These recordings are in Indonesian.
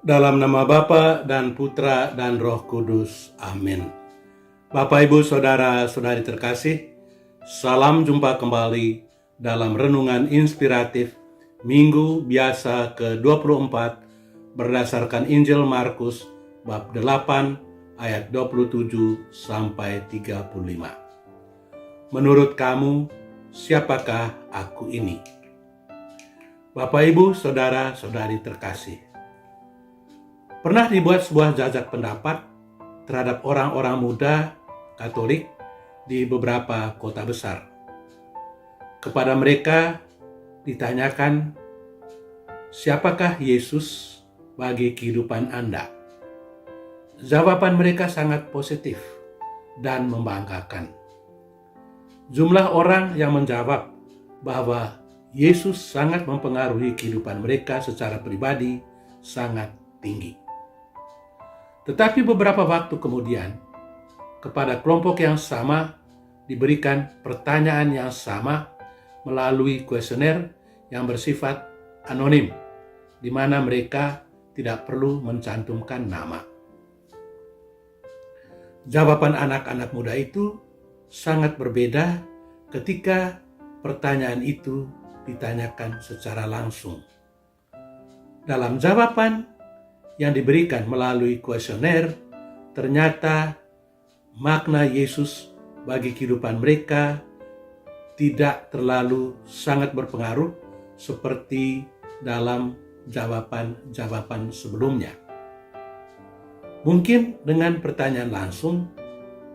Dalam nama Bapa dan Putra dan Roh Kudus. Amin. Bapak, Ibu, Saudara-saudari terkasih, salam jumpa kembali dalam Renungan Inspiratif Minggu Biasa ke-24 berdasarkan Injil Markus bab 8 ayat 27 sampai 35. Menurut kamu, siapakah aku ini? Bapak, Ibu, Saudara-saudari terkasih, pernah dibuat sebuah jajak pendapat terhadap orang-orang muda Katolik di beberapa kota besar. Kepada mereka ditanyakan, siapakah Yesus bagi kehidupan Anda? Jawaban mereka sangat positif dan membanggakan. Jumlah orang yang menjawab bahwa Yesus sangat mempengaruhi kehidupan mereka secara pribadi sangat tinggi. Tetapi beberapa waktu kemudian, kepada kelompok yang sama diberikan pertanyaan yang sama melalui kuesioner yang bersifat anonim, di mana mereka tidak perlu mencantumkan nama. Jawaban anak-anak muda itu sangat berbeda ketika pertanyaan itu ditanyakan secara langsung. Dalam jawaban yang diberikan melalui kuesioner, ternyata makna Yesus bagi kehidupan mereka tidak terlalu sangat berpengaruh seperti dalam jawaban-jawaban sebelumnya. Mungkin dengan pertanyaan langsung,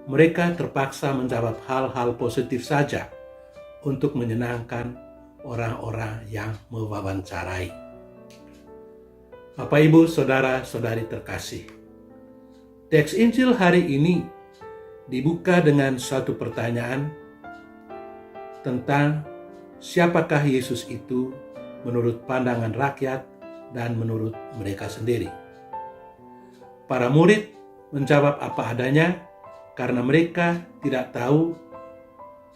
mereka terpaksa menjawab hal-hal positif saja untuk menyenangkan orang-orang yang mewawancarai. Bapak, Ibu, Saudara-saudari terkasih, teks Injil hari ini dibuka dengan satu pertanyaan tentang siapakah Yesus itu menurut pandangan rakyat dan menurut mereka sendiri. Para murid menjawab apa adanya karena mereka tidak tahu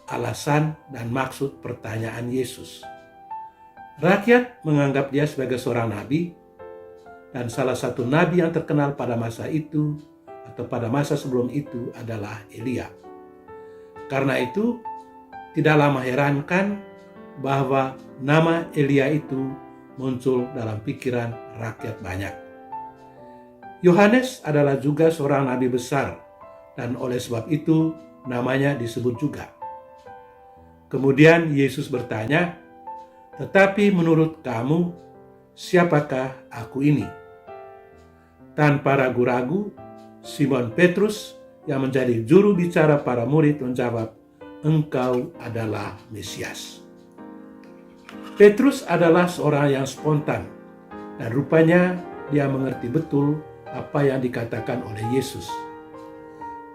alasan dan maksud pertanyaan Yesus. Rakyat menganggap dia sebagai seorang nabi, dan salah satu nabi yang terkenal pada masa itu atau pada masa sebelum itu adalah Elia. Karena itu, tidaklah mengherankan bahwa nama Elia itu muncul dalam pikiran rakyat banyak. Yohanes adalah juga seorang nabi besar, dan oleh sebab itu namanya disebut juga. Kemudian Yesus bertanya, "Tetapi menurut kamu, siapakah aku ini?" Tanpa ragu-ragu, Simon Petrus yang menjadi juru bicara para murid menjawab, "Engkau adalah Mesias." Petrus adalah seorang yang spontan, dan rupanya dia mengerti betul apa yang dikatakan oleh Yesus.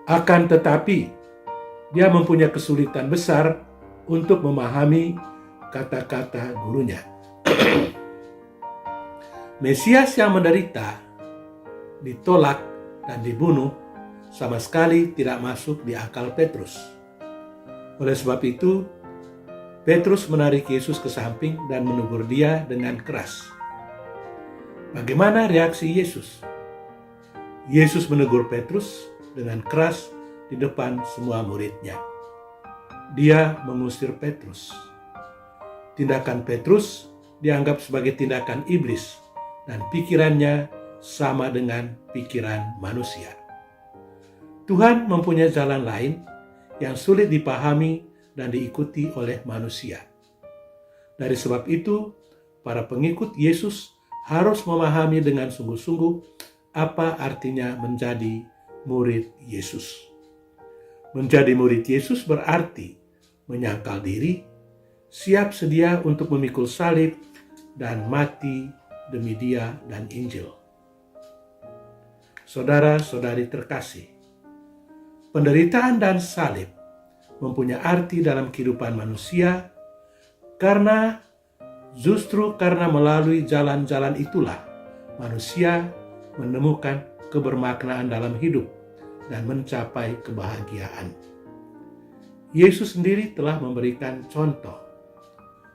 Akan tetapi, dia mempunyai kesulitan besar untuk memahami kata-kata gurunya. Mesias yang menderita, ditolak, dan dibunuh sama sekali tidak masuk di akal Petrus. Oleh sebab itu, Petrus menarik Yesus ke samping dan menegur dia dengan keras. Bagaimana reaksi Yesus? Yesus menegur Petrus dengan keras di depan semua muridnya. Dia mengusir Petrus. Tindakan Petrus dianggap sebagai tindakan iblis, dan pikirannya sama dengan pikiran manusia. Tuhan mempunyai jalan lain yang sulit dipahami dan diikuti oleh manusia. Dari sebab itu, para pengikut Yesus harus memahami dengan sungguh-sungguh apa artinya menjadi murid Yesus. Menjadi murid Yesus berarti menyangkal diri, siap sedia untuk memikul salib dan mati demi Dia dan Injil. Saudara-saudari terkasih, penderitaan dan salib mempunyai arti dalam kehidupan manusia justru karena melalui jalan-jalan itulah manusia menemukan kebermaknaan dalam hidup dan mencapai kebahagiaan. Yesus sendiri telah memberikan contoh.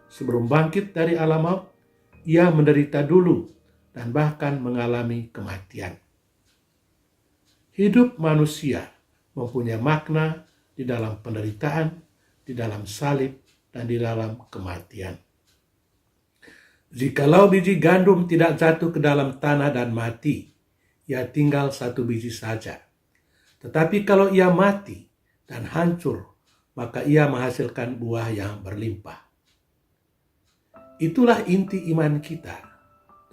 Sebelum bangkit dari alam maut, Ia menderita dulu dan bahkan mengalami kematian. Hidup manusia mempunyai makna di dalam penderitaan, di dalam salib, dan di dalam kematian. Jikalau biji gandum tidak jatuh ke dalam tanah dan mati, ia tinggal satu biji saja. Tetapi kalau ia mati dan hancur, maka ia menghasilkan buah yang berlimpah. Itulah inti iman kita,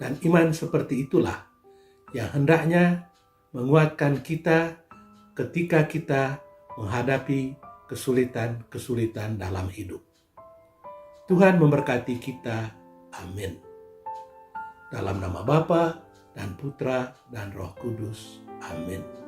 dan iman seperti itulah yang hendaknya menguatkan kita ketika kita menghadapi kesulitan-kesulitan dalam hidup. Tuhan memberkati kita. Amin. Dalam nama Bapa dan Putra dan Roh Kudus. Amin.